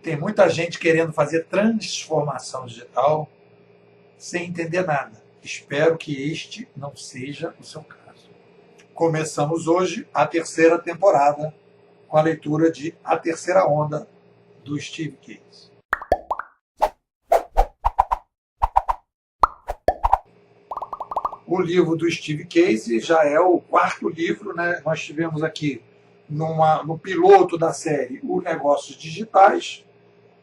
Tem muita gente querendo fazer transformação digital sem entender nada. Espero que este não seja o seu caso. Começamos hoje a terceira temporada com a leitura de A Terceira Onda, do Steve Case. O livro do Steve Case já é o quarto livro, né? Nós tivemos aqui no piloto da série o Negócios Digitais,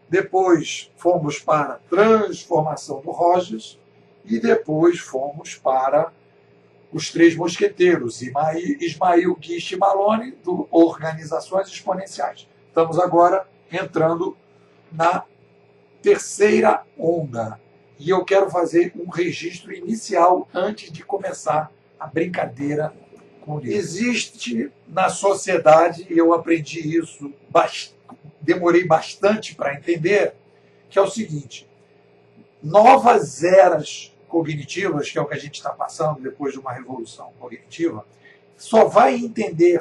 depois fomos para Transformação do Rogers e depois fomos para Os Três Mosqueteiros, Ismail Guiche Malone, do Organizações Exponenciais. Estamos agora entrando na terceira onda. E eu quero fazer um registro inicial antes de começar a brincadeira com isso. Existe na sociedade, e eu aprendi isso, demorei bastante para entender, que é o seguinte: novas eras cognitivas, que é o que a gente está passando depois de uma revolução cognitiva, só vai entender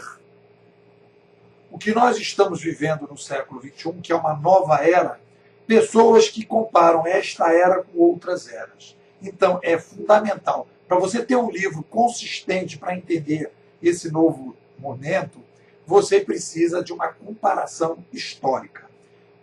o que nós estamos vivendo no século XXI, que é uma nova era, pessoas que comparam esta era com outras eras. Então, é fundamental. Para você ter um livro consistente para entender esse novo momento, você precisa de uma comparação histórica.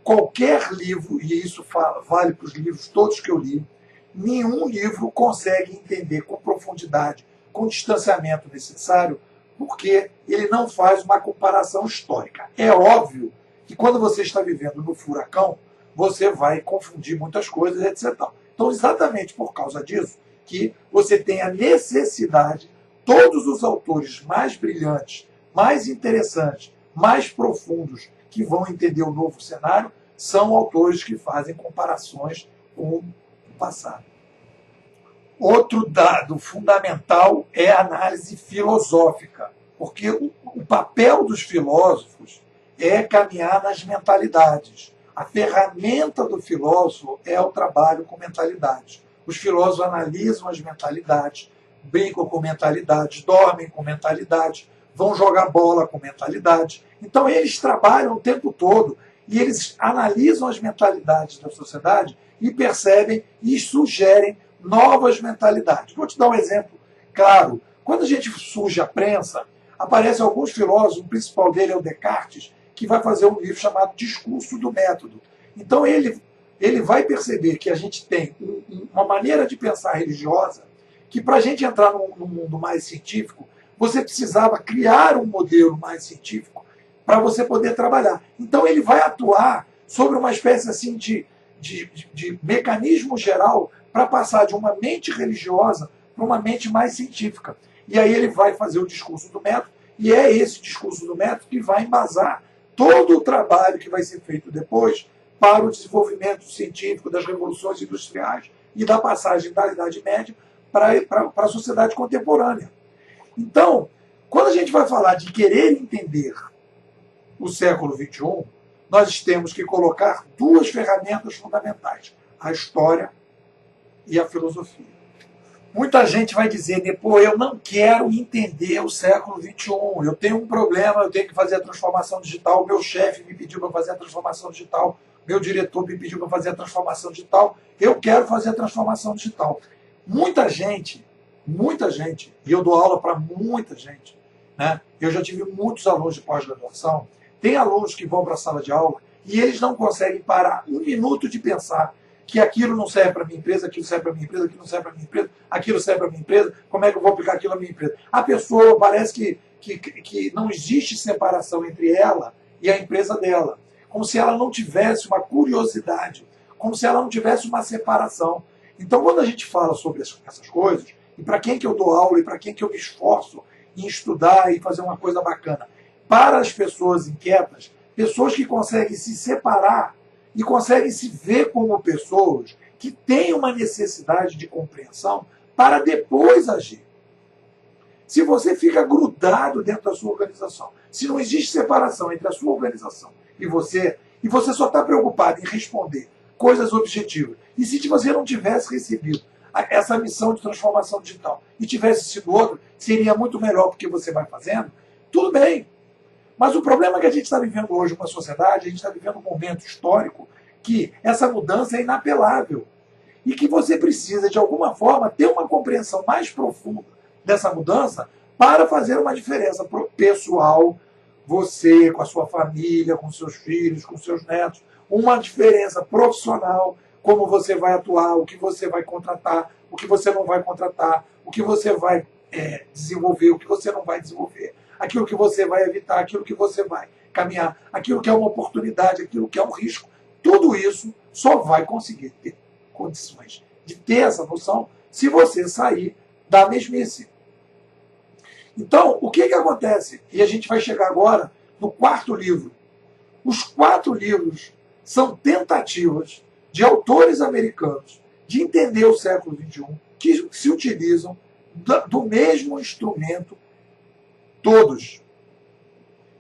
Qualquer livro, e isso vale para os livros todos que eu li, nenhum livro consegue entender com profundidade, com o distanciamento necessário, porque ele não faz uma comparação histórica. É óbvio que quando você está vivendo no furacão, você vai confundir muitas coisas, etc. Então, exatamente por causa disso, que você tem a necessidade, todos os autores mais brilhantes, mais interessantes, mais profundos, que vão entender o novo cenário, são autores que fazem comparações com o passado. Outro dado fundamental é a análise filosófica, porque o papel dos filósofos é caminhar nas mentalidades. A ferramenta do filósofo é o trabalho com mentalidades. Os filósofos analisam as mentalidades, brincam com mentalidades, dormem com mentalidades, vão jogar bola com mentalidades. Então, eles trabalham o tempo todo e eles analisam as mentalidades da sociedade e percebem e sugerem novas mentalidades. Vou te dar um exemplo claro. Quando a gente surge a prensa, aparecem alguns filósofos, o principal dele é o Descartes, que vai fazer um livro chamado Discurso do Método. Então, ele vai perceber que a gente tem uma maneira de pensar religiosa que, para a gente entrar num mundo mais científico, você precisava criar um modelo mais científico para você poder trabalhar. Então, ele vai atuar sobre uma espécie assim de mecanismo geral para passar de uma mente religiosa para uma mente mais científica. E aí ele vai fazer o discurso do método, e é esse discurso do método que vai embasar todo o trabalho que vai ser feito depois para o desenvolvimento científico das revoluções industriais e da passagem da Idade Média para a sociedade contemporânea. Então, quando a gente vai falar de querer entender o século XXI, nós temos que colocar duas ferramentas fundamentais: a história e a filosofia. Muita gente vai dizer, depois, eu não quero entender o século XXI, eu tenho um problema, eu tenho que fazer a transformação digital, meu chefe me pediu para fazer a transformação digital, meu diretor me pediu para fazer a transformação digital, eu quero fazer a transformação digital. Muita gente, e eu dou aula para muita gente, né? Eu já tive muitos alunos de pós-graduação, tem alunos que vão para a sala de aula e eles não conseguem parar um minuto de pensar que aquilo não serve para a minha empresa, aquilo serve para a minha empresa, aquilo não serve para a minha empresa, aquilo serve para a minha empresa, como é que eu vou aplicar aquilo à minha empresa? A pessoa parece que não existe separação entre ela e a empresa dela, como se ela não tivesse uma curiosidade, como se ela não tivesse uma separação. Então, quando a gente fala sobre essas coisas, e para quem que eu dou aula, e para quem que eu me esforço em estudar e fazer uma coisa bacana, para as pessoas inquietas, pessoas que conseguem se separar e conseguem se ver como pessoas que têm uma necessidade de compreensão para depois agir. Se você fica grudado dentro da sua organização, se não existe separação entre a sua organização e você só está preocupado em responder coisas objetivas, e se você não tivesse recebido essa missão de transformação digital e tivesse sido outro, seria muito melhor porque você vai fazendo, tudo bem. Mas o problema é que a gente está vivendo hoje uma sociedade, a gente está vivendo um momento histórico que essa mudança é inapelável e que você precisa, de alguma forma, ter uma compreensão mais profunda dessa mudança para fazer uma diferença pessoal, você, com a sua família, com seus filhos, com seus netos, uma diferença profissional, como você vai atuar, o que você vai contratar, o que você não vai contratar, o que você vai desenvolver, o que você não vai desenvolver, aquilo que você vai evitar, aquilo que você vai caminhar, aquilo que é uma oportunidade, aquilo que é um risco. Tudo isso só vai conseguir ter condições de ter essa noção se você sair da mesmice. Então, o que acontece? E a gente vai chegar agora no quarto livro. Os 4 livros são tentativas de autores americanos de entender o século XXI, que se utilizam do mesmo instrumento, todos,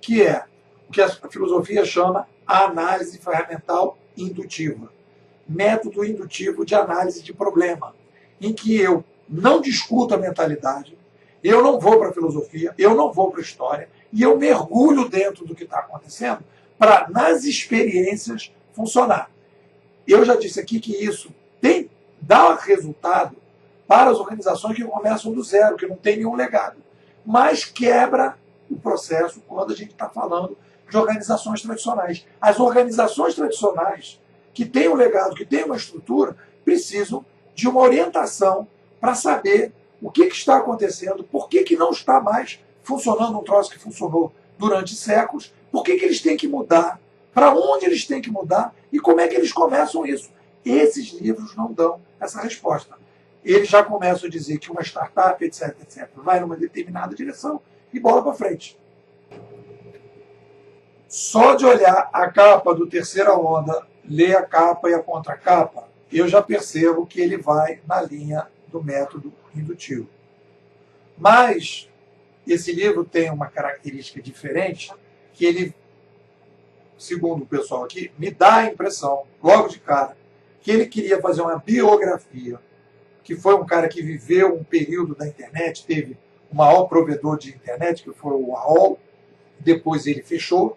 que é o que a filosofia chama a análise ferramental indutiva. Método indutivo de análise de problema, em que eu não discuto a mentalidade, eu não vou para a filosofia, eu não vou para a história, e eu mergulho dentro do que está acontecendo para, nas experiências, funcionar. Eu já disse aqui que isso dá resultado para as organizações que começam do zero, que não tem nenhum legado, mas quebra o processo quando a gente está falando de organizações tradicionais. As organizações tradicionais, que têm um legado, que têm uma estrutura, precisam de uma orientação para saber o que está acontecendo, por que não está mais funcionando um troço que funcionou durante séculos, por que eles têm que mudar, para onde eles têm que mudar e como é que eles começam isso. Esses livros não dão essa resposta. Eles já começam a dizer que uma startup, etc., vai numa determinada direção e bola para frente. Só de olhar a capa do Terceira Onda, ler a capa e a contracapa, eu já percebo que ele vai na linha do método indutivo. Mas esse livro tem uma característica diferente, que ele, segundo o pessoal aqui, me dá a impressão, logo de cara, que ele queria fazer uma biografia, que foi um cara que viveu um período da internet, teve o maior provedor de internet, que foi o AOL, depois ele fechou,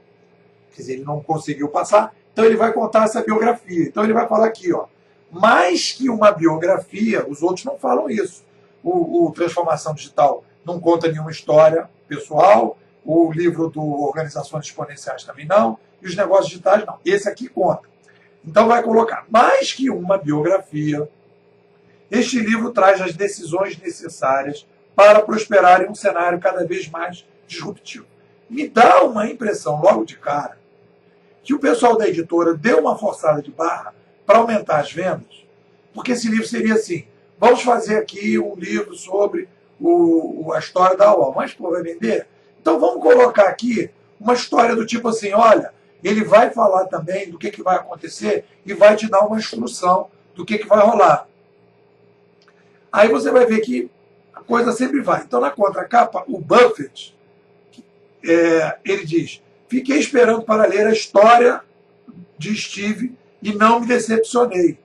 quer dizer, ele não conseguiu passar, então ele vai contar essa biografia. Então ele vai falar aqui, ó, mais que uma biografia, os outros não falam isso. O Transformação Digital não conta nenhuma história pessoal, o livro do Organizações Exponenciais também não, e os negócios digitais não. Esse aqui conta. Então vai colocar, mais que uma biografia, este livro traz as decisões necessárias para prosperar em um cenário cada vez mais disruptivo. Me dá uma impressão, logo de cara, que o pessoal da editora deu uma forçada de barra para aumentar as vendas, porque esse livro seria assim, vamos fazer aqui um livro sobre a história da AOL, mas pô, vai vender? Então vamos colocar aqui uma história do tipo assim, olha, ele vai falar também do que vai acontecer e vai te dar uma instrução do que vai rolar. Aí você vai ver que a coisa sempre vai. Então na contracapa, o Buffett, ele diz, fiquei esperando para ler a história de Steve e não me decepcionei.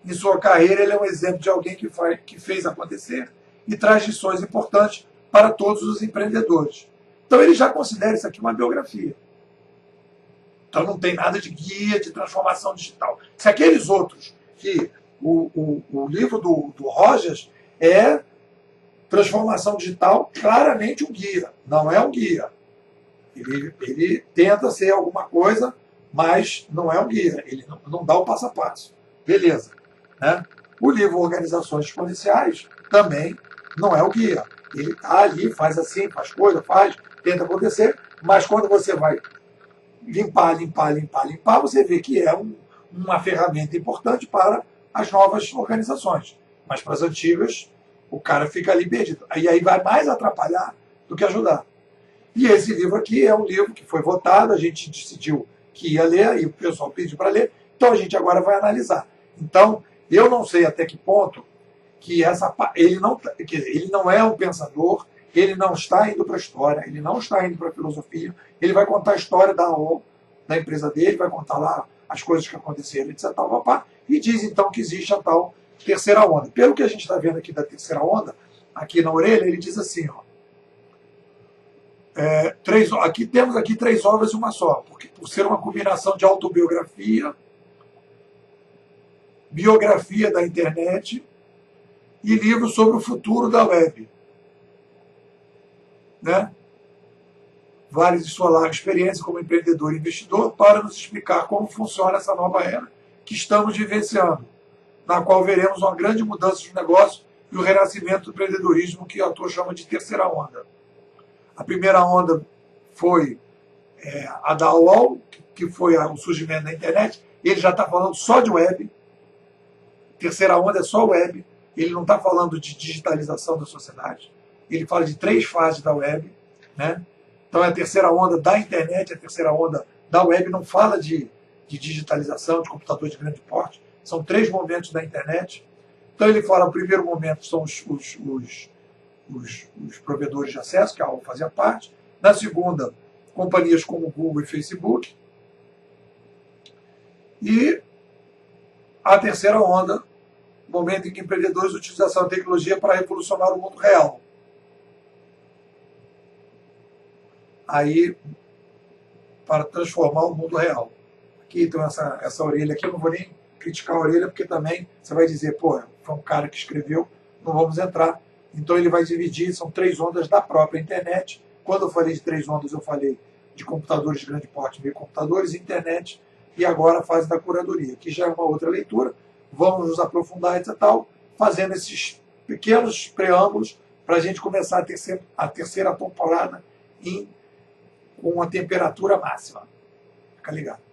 Em sua carreira, ele é um exemplo de alguém que fez acontecer e traz lições importantes para todos os empreendedores. Então ele já considera isso aqui uma biografia. Então não tem nada de guia de transformação digital. Se aqueles outros, que o livro do Rogers é transformação digital, claramente um guia. Não é um guia. Ele tenta ser alguma coisa, mas não é um guia. Ele não dá o passo a passo. Beleza. Né? O livro Organizações Exponenciais também não é o guia. Ele está ali, faz assim, faz coisa, tenta acontecer, mas quando você vai limpar, você vê que é uma ferramenta importante para as novas organizações. Mas para as antigas, o cara fica ali perdido. E aí vai mais atrapalhar do que ajudar. E esse livro aqui é um livro que foi votado, a gente decidiu que ia ler, e o pessoal pediu para ler, então a gente agora vai analisar. Então, eu não sei até que ponto que ele não é um pensador, ele não está indo para a história, ele não está indo para a filosofia, ele vai contar a história da empresa dele, vai contar lá as coisas que aconteceram, etc. E diz então que existe a tal terceira onda. Pelo que a gente está vendo aqui da terceira onda, aqui na orelha, ele diz assim, ó, Temos aqui 3 obras em uma só, porque por ser uma combinação de autobiografia, biografia da internet e livro sobre o futuro da web, né? Vale de sua larga experiência como empreendedor e investidor para nos explicar como funciona essa nova era que estamos vivenciando, na qual veremos uma grande mudança de negócio e o renascimento do empreendedorismo que o autor chama de terceira onda. A primeira onda foi a da UOL, que foi o surgimento da internet. Ele já está falando só de web. Terceira onda é só web. Ele não está falando de digitalização da sociedade. Ele fala de 3 fases da web, né? Então é a terceira onda da internet, a terceira onda da web. Não fala de digitalização, de computador de grande porte. São 3 momentos da internet. Então ele fala, o primeiro momento são os provedores de acesso, que a UOL fazia parte. Na segunda, companhias como Google e Facebook. E a terceira onda, momento em que empreendedores utilizam a tecnologia para revolucionar o mundo real. Aí, para transformar o mundo real. Aqui então essa orelha aqui, eu não vou nem criticar a orelha, porque também você vai dizer, pô, foi um cara que escreveu, não vamos entrar. Então ele vai dividir, são 3 ondas da própria internet. Quando eu falei de 3 ondas, eu falei de computadores de grande porte, microcomputadores, internet, e agora a fase da curadoria, que já é uma outra leitura. Vamos nos aprofundar e tal, fazendo esses pequenos preâmbulos para a gente começar a terceira temporada com uma temperatura máxima. Fica ligado.